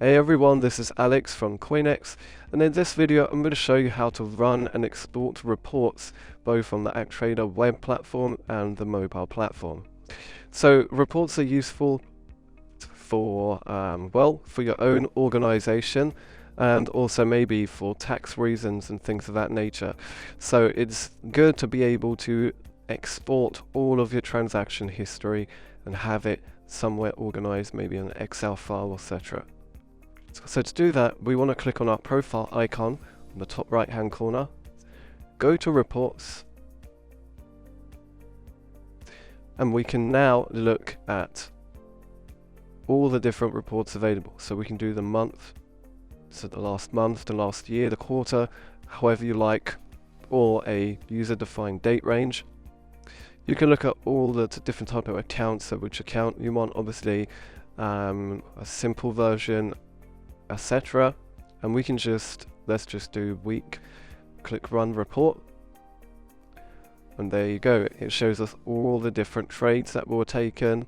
Hey everyone, this is Alex from Coinexx, and in this video I'm going to show you how to run and export reports both on the ActTrader web platform and the mobile platform. So reports are useful for, for your own organization and also maybe for tax reasons and things of that nature. So it's good to be able to export all of your transaction history and have it somewhere organized, maybe in an Excel file, etc. So to do that, we want to click on our profile icon in the top right hand corner, go to reports, and we can now look at all the different reports available. So we can do the month, so the last month, the last year, the quarter, however you like, or a user-defined date range. You can look at all the different type of accounts, so which account you want, obviously, a simple version, etc. And we can let's just do week, click run report, and there you go. It shows us all the different trades that were taken,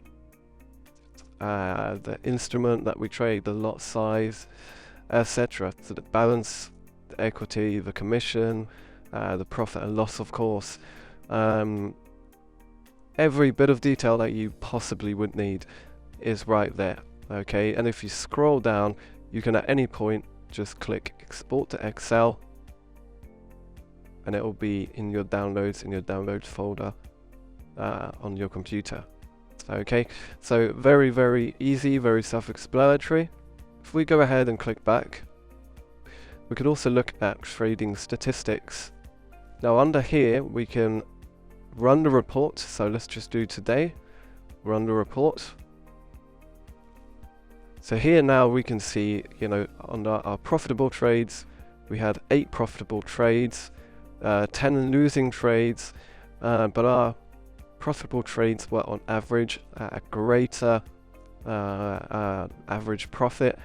the instrument that we trade, the lot size, etc. So the balance, the equity, the commission, the profit and loss, of course. Every bit of detail that you possibly would need is right there. Okay, and if you scroll down, you can at any point just click export to Excel, and it will be in your downloads folder on your computer. Okay, so very easy, very self-explanatory. If we go ahead and click back, we could also look at trading statistics. Now under here we can run the report, so let's just do today, run the report. So here now we can see, on our profitable trades, we had 8 profitable trades, 10 losing trades, but our profitable trades were on average a greater average profit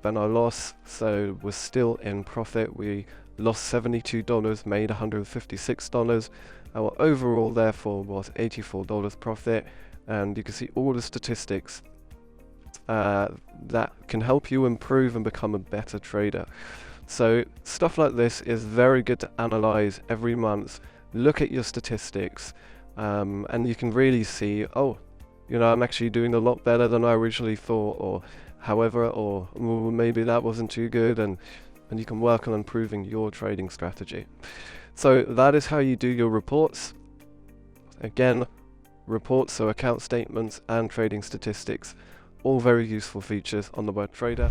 than our loss, so we're still in profit. We lost $72, made $156. Our overall therefore was $84 profit, and you can see all the statistics that can help you improve and become a better trader. So stuff like this is very good to analyze every month. Look at your statistics, and you can really see, oh, I'm actually doing a lot better than I originally thought, or however, or maybe that wasn't too good, and you can work on improving your trading strategy. So that is how you do your reports. Again, reports, so account statements and trading statistics, all very useful features on the web trader.